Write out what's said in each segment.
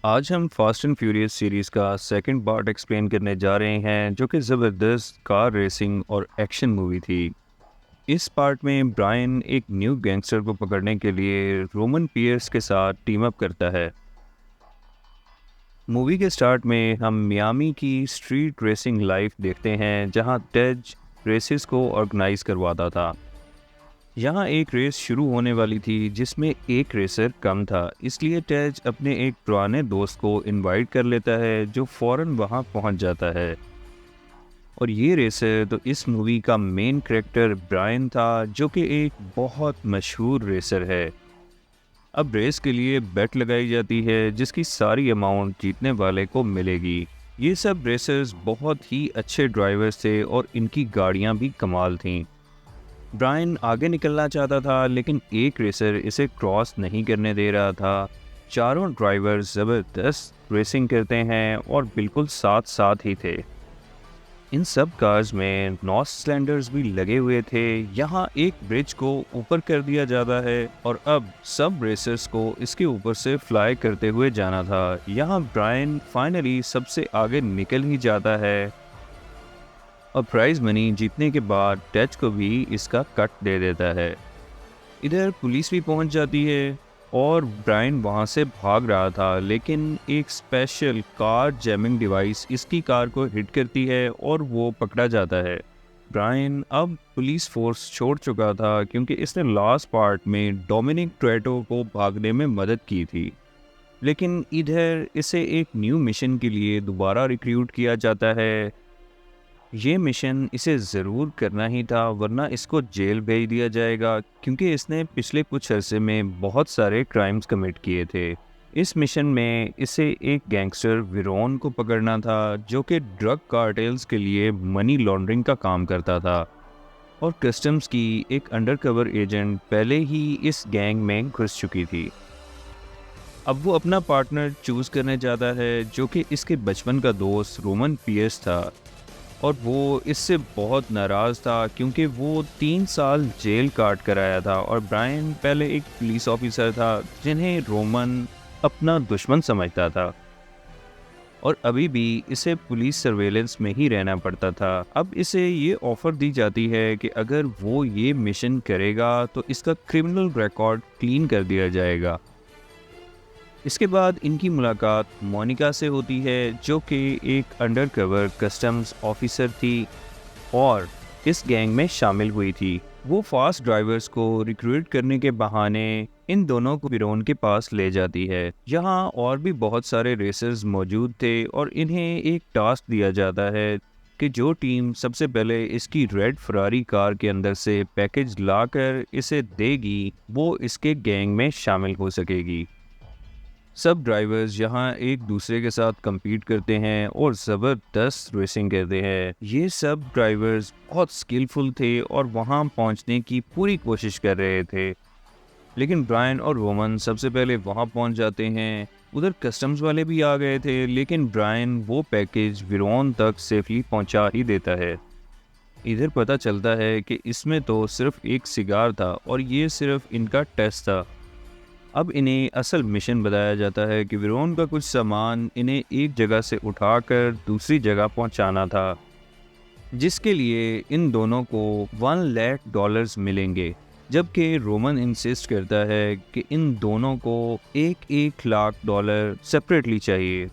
आज हम fast and furious series का सेकंड पार्ट एक्सप्लेन करने जा रहे हैं जो कि ज़बरदस्त कार रेसिंग और एक्शन मूवी थी। इस पार्ट में ब्रायन एक न्यू गैंगस्टर को पकड़ने के लिए रोमन पियर्स के साथ टीम अप करता है। मूवी के स्टार्ट में हम मियामी की स्ट्रीट रेसिंग लाइफ देखते हैं जहां टेज रेसेस को ऑर्गेनाइज करवाता था। यहाँ एक रेस शुरू होने वाली थी जिसमें एक रेसर कम था, इसलिए टेज अपने एक पुराने दोस्त को इनवाइट कर लेता है जो फौरन वहाँ पहुँच जाता है। और ये रेसर तो इस मूवी का मेन कैरेक्टर ब्रायन था जो कि एक बहुत मशहूर रेसर है। अब रेस के लिए बेट लगाई जाती है जिसकी सारी अमाउंट जीतने वाले को मिलेगी। ये सब रेसर्स बहुत ही अच्छे ड्राइवर्स थे और इनकी गाड़ियाँ भी कमाल थीं। ब्रायन आगे निकलना चाहता था लेकिन एक रेसर इसे क्रॉस नहीं करने दे रहा था। चारों ड्राइवर्स ज़बरदस्त रेसिंग करते हैं और बिल्कुल साथ साथ ही थे। इन सब कार्स में नॉस सिलेंडर्स भी लगे हुए थे। यहाँ एक ब्रिज को ऊपर कर दिया जाता है और अब सब रेसर्स को इसके ऊपर से फ्लाई करते हुए जाना था। यहाँ ब्रायन फाइनली सबसे आगे निकल ही जाता है और प्राइज मनी जीतने के बाद टच को भी इसका कट दे देता है। इधर पुलिस भी पहुंच जाती है और ब्रायन वहां से भाग रहा था लेकिन एक स्पेशल कार जैमिंग डिवाइस इसकी कार को हिट करती है और वो पकड़ा जाता है। ब्रायन अब पुलिस फोर्स छोड़ चुका था क्योंकि इसने लास्ट पार्ट में डोमिनिक टोरेटो को भागने में मदद की थी। लेकिन इधर इसे एक न्यू मिशन के लिए दोबारा रिक्रूट किया जाता है। ये मिशन इसे ज़रूर करना ही था वरना इसको जेल भेज दिया जाएगा क्योंकि इसने पिछले कुछ अरसे में बहुत सारे क्राइम्स कमिट किए थे। इस मिशन में इसे एक गैंगस्टर विरोन को पकड़ना था जो कि ड्रग कार्टेल्स के लिए मनी लॉन्ड्रिंग का काम करता था और कस्टम्स की एक अंडरकवर एजेंट पहले ही इस गैंग में घुस चुकी थी। अब वो अपना पार्टनर चूज़ करने जाता है जो कि इसके बचपन का दोस्त रोमन पियर्स था और वो इससे बहुत नाराज़ था क्योंकि वो 3 साल जेल काट कर आया था और ब्रायन पहले एक पुलिस ऑफिसर था जिन्हें रोमन अपना दुश्मन समझता था और अभी भी इसे पुलिस सर्वेलेंस में ही रहना पड़ता था। अब इसे ये ऑफ़र दी जाती है कि अगर वो ये मिशन करेगा तो इसका क्रिमिनल रिकॉर्ड क्लीन कर दिया जाएगा। इसके बाद इनकी मुलाकात मोनिका से होती है जो कि एक अंडरकवर कस्टम्स ऑफिसर थी और इस गैंग में शामिल हुई थी। वो फास्ट ड्राइवर्स को रिक्रूट करने के बहाने इन दोनों को विरोन के पास ले जाती है। यहाँ और भी बहुत सारे रेसर्स मौजूद थे और इन्हें एक टास्क दिया जाता है कि जो टीम सबसे पहले इसकी रेड फरारी कार के अंदर से पैकेज लाकर इसे देगी वो इसके गैंग में शामिल हो सकेगी। सब ड्राइवर्स यहाँ एक दूसरे के साथ compete करते हैं और ज़बरदस्त रेसिंग करते हैं। ये सब ड्राइवर्स बहुत स्किलफुल थे और वहाँ पहुँचने की पूरी कोशिश कर रहे थे। लेकिन ब्रायन और रोमन सबसे पहले वहाँ पहुँच जाते हैं। उधर कस्टम्स वाले भी आ गए थे लेकिन ब्रायन वो पैकेज विरोन तक सेफली पहुँचा ही देता है। इधर पता चलता है कि इसमें तो सिर्फ एक सिगार था और ये सिर्फ इनका टेस्ट था। अब इन्हें असल मिशन बताया जाता है कि विरोन का कुछ सामान इन्हें एक जगह से उठाकर दूसरी जगह पहुंचाना था जिसके लिए इन दोनों को $1 लाख मिलेंगे, जबकि रोमन इंसिस्ट करता है कि इन दोनों को $1 लाख सेपरेटली चाहिए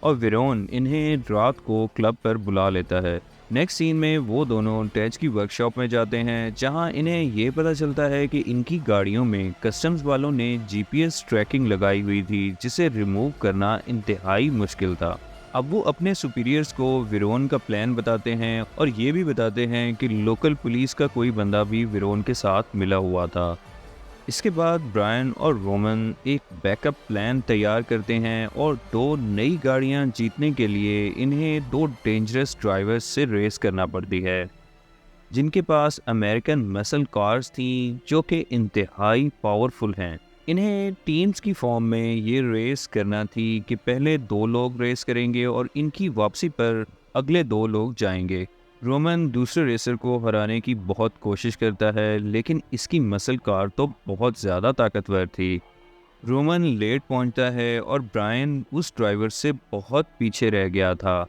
और विरोन इन्हें रात को क्लब पर बुला लेता है। नेक्स्ट सीन में वो दोनों टैच की वर्कशॉप में जाते हैं जहां इन्हें ये पता चलता है कि इनकी गाड़ियों में कस्टम्स वालों ने जीपीएस ट्रैकिंग लगाई हुई थी जिसे रिमूव करना इंतहाई मुश्किल था। अब वो अपने सुपीरियर्स को विरोन का प्लान बताते हैं और ये भी बताते हैं कि लोकल पुलिस का कोई बंदा भी विरोन के साथ मिला हुआ था। इसके बाद ब्रायन और रोमन एक बैकअप प्लान तैयार करते हैं और दो नई गाड़ियां जीतने के लिए इन्हें दो डेंजरस ड्राइवर्स से रेस करना पड़ती है जिनके पास अमेरिकन मसल कार्स थीं जो कि इंतहाई पावरफुल हैं। इन्हें टीम्स की फॉर्म में ये रेस करना थी कि पहले दो लोग रेस करेंगे और इनकी वापसी पर अगले दो लोग जाएंगे। रोमन दूसरे रेसर को हराने की बहुत कोशिश करता है लेकिन इसकी मसल कार तो बहुत ज़्यादा ताकतवर थी। रोमन लेट पहुंचता है और ब्रायन उस ड्राइवर से बहुत पीछे रह गया था,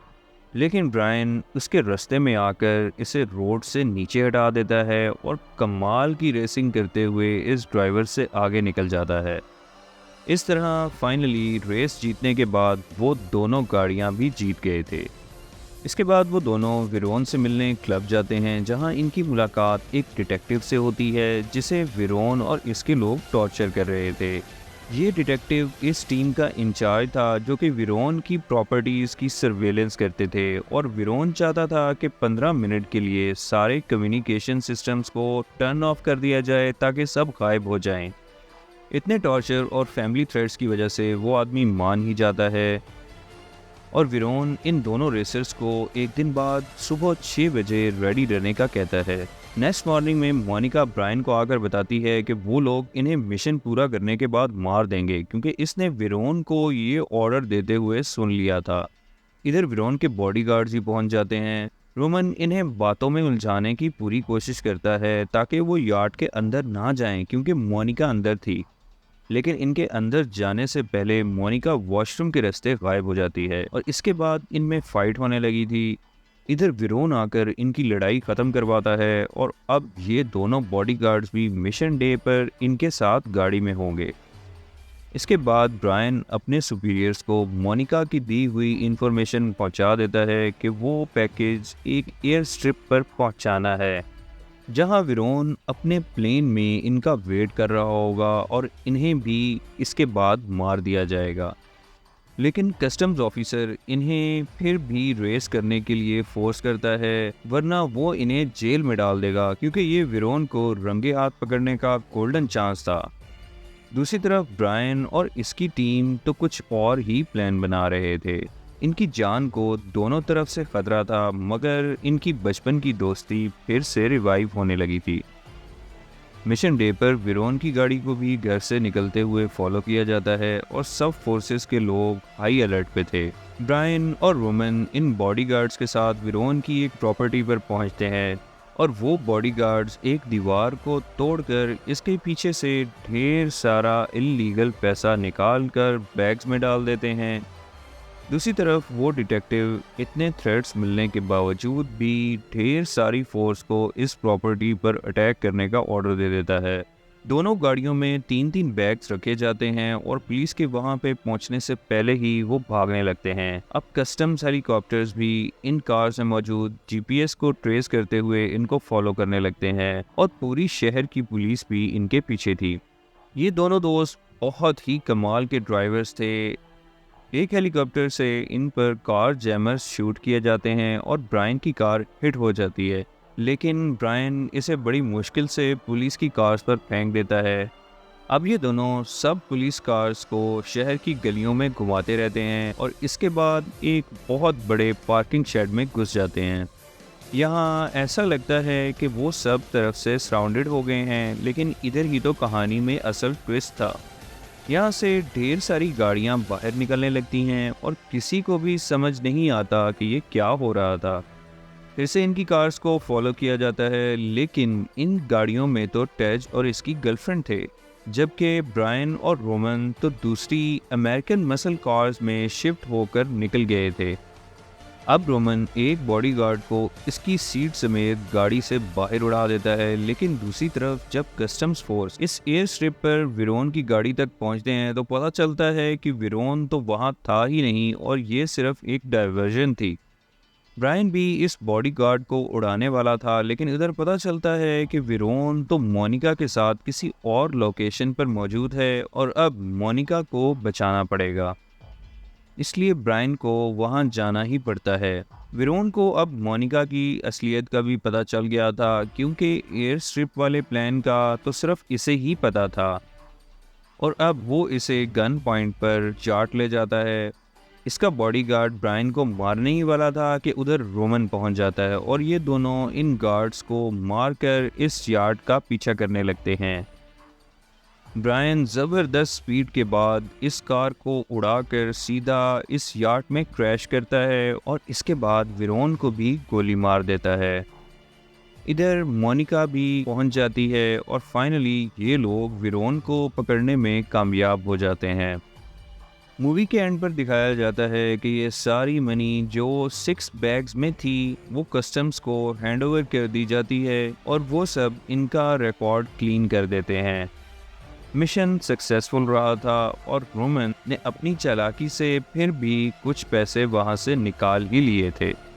लेकिन ब्रायन उसके रास्ते में आकर इसे रोड से नीचे हटा देता है और कमाल की रेसिंग करते हुए इस ड्राइवर से आगे निकल जाता है। इस तरह फाइनली रेस जीतने के बाद वो दोनों गाड़ियां भी जीत गए थे। इसके बाद वो दोनों विरोन से मिलने क्लब जाते हैं, जहां इनकी मुलाकात एक डिटेक्टिव से होती है जिसे विरोन और इसके लोग टॉर्चर कर रहे थे। ये डिटेक्टिव इस टीम का इंचार्ज था जो कि विरोन की प्रॉपर्टीज़ की सर्वेलेंस करते थे, और विरोन चाहता था कि 15 मिनट के लिए सारे कम्युनिकेशन सिस्टम्स को टर्न ऑफ कर दिया जाए ताकि सब गायब हो जाएं। इतने टॉर्चर और फैमिली थ्रेट्स की वजह से वो आदमी मान ही जाता है, और विरोन इन दोनों रेसर्स को एक दिन बाद सुबह 6 बजे रेडी रहने का कहता है। नेक्स्ट मॉर्निंग में मोनिका ब्रायन को आकर बताती है कि वो लोग इन्हें मिशन पूरा करने के बाद मार देंगे, क्योंकि इसने विरोन को ये ऑर्डर देते हुए सुन लिया था। इधर विरोन के बॉडीगार्ड्स ही पहुंच जाते हैं। रोमन इन्हें बातों में उलझाने की पूरी कोशिश करता है ताकि वो यार्ड के अंदर ना जाएं, क्योंकि मोनिका अंदर थी। लेकिन इनके अंदर जाने से पहले मोनिका वॉशरूम के रास्ते गायब हो जाती है, और इसके बाद इनमें फाइट होने लगी थी। इधर विरोन आकर इनकी लड़ाई ख़त्म करवाता है, और अब ये दोनों बॉडीगार्ड्स भी मिशन डे पर इनके साथ गाड़ी में होंगे। इसके बाद ब्रायन अपने सुपीरियर्स को मोनिका की दी हुई इंफॉर्मेशन पहुंचा देता है कि वो पैकेज एक एयर स्ट्रिप पर पहुंचाना है, जहां विरोन अपने प्लेन में इनका वेट कर रहा होगा और इन्हें भी इसके बाद मार दिया जाएगा। लेकिन कस्टम्स ऑफिसर इन्हें फिर भी रेस करने के लिए फोर्स करता है, वरना वो इन्हें जेल में डाल देगा, क्योंकि ये विरोन को रंगे हाथ पकड़ने का गोल्डन चांस था। दूसरी तरफ ब्रायन और इसकी टीम तो कुछ और ही प्लान बना रहे थे। इनकी जान को दोनों तरफ से खतरा था, मगर इनकी बचपन की दोस्ती फिर से रिवाइव होने लगी थी। मिशन डे पर विरोन की गाड़ी को भी घर से निकलते हुए फॉलो किया जाता है, और सब फोर्सेस के लोग हाई अलर्ट पे थे। ब्रायन और रोमन इन बॉडीगार्ड्स के साथ विरोन की एक प्रॉपर्टी पर पहुंचते हैं, और वो बॉडीगार्ड्स एक दीवार को तोड़कर इसके पीछे से ढेर सारा इल्लीगल पैसा निकाल कर बैग्स में डाल देते हैं। दूसरी तरफ वो डिटेक्टिव इतने थ्रेट्स मिलने के बावजूद भी ढेर सारी फोर्स को इस प्रॉपर्टी पर अटैक करने का ऑर्डर दे देता है। दोनों गाड़ियों में 3-3 बैग्स रखे जाते हैं, और पुलिस के वहां पे पहुंचने से पहले ही वो भागने लगते हैं। अब कस्टम्स हेलीकॉप्टर्स भी इन कार्स में मौजूद जीपीएस को ट्रेस करते हुए इनको फॉलो करने लगते हैं, और पूरी शहर की पुलिस भी इनके पीछे थी। ये दोनों दोस्त बहुत ही कमाल के ड्राइवर्स थे। एक हेलीकॉप्टर से इन पर कार जैमर्स शूट किए जाते हैं, और ब्रायन की कार हिट हो जाती है, लेकिन ब्रायन इसे बड़ी मुश्किल से पुलिस की कार्स पर फेंक देता है। अब ये दोनों सब पुलिस कार्स को शहर की गलियों में घुमाते रहते हैं, और इसके बाद एक बहुत बड़े पार्किंग शेड में घुस जाते हैं। यहाँ ऐसा लगता है कि वो सब तरफ से सराउंडेड हो गए हैं, लेकिन इधर ही तो कहानी में असल ट्विस्ट था। यहाँ से ढेर सारी गाड़ियाँ बाहर निकलने लगती हैं, और किसी को भी समझ नहीं आता कि ये क्या हो रहा था। फिर से इनकी कार्स को फॉलो किया जाता है, लेकिन इन गाड़ियों में तो टेज और इसकी गर्लफ्रेंड थे, जबकि ब्रायन और रोमन तो दूसरी अमेरिकन मसल कार्स में शिफ्ट होकर निकल गए थे। अब रोमन एक बॉडीगार्ड को इसकी सीट समेत गाड़ी से बाहर उड़ा देता है, लेकिन दूसरी तरफ जब कस्टम्स फोर्स इस एयर स्ट्रिप पर विरोन की गाड़ी तक पहुंचते हैं तो पता चलता है कि विरोन तो वहां था ही नहीं, और ये सिर्फ एक डाइवर्जन थी। ब्रायन भी इस बॉडीगार्ड को उड़ाने वाला था, लेकिन इधर पता चलता है कि विरोन तो मोनिका के साथ किसी और लोकेशन पर मौजूद है, और अब मोनिका को बचाना पड़ेगा। इसलिए ब्रायन को वहां जाना ही पड़ता है। विरोन को अब मोनिका की असलियत का भी पता चल गया था, क्योंकि एयर स्ट्रिप वाले प्लान का तो सिर्फ इसे ही पता था, और अब वो इसे गन पॉइंट पर चार्ट ले जाता है। इसका बॉडीगार्ड ब्रायन को मारने ही वाला था कि उधर रोमन पहुंच जाता है, और ये दोनों इन गार्ड्स को मारकर इस यार्ड का पीछा करने लगते हैं। ब्रायन ज़बरदस्त स्पीड के बाद इस कार को उड़ाकर सीधा इस यार्ड में क्रैश करता है, और इसके बाद विरोन को भी गोली मार देता है। इधर मोनिका भी पहुंच जाती है और फाइनली ये लोग विरोन को पकड़ने में कामयाब हो जाते हैं। मूवी के एंड पर दिखाया जाता है कि ये सारी मनी जो 6 बैग्स में थी वो कस्टम्स को हैंडओवर कर दी जाती है और वो सब इनका रिकॉर्ड क्लीन कर देते हैं। मिशन सक्सेसफुल रहा था और रोमन ने अपनी चालाकी से फिर भी कुछ पैसे वहां से निकाल ही लिए थे।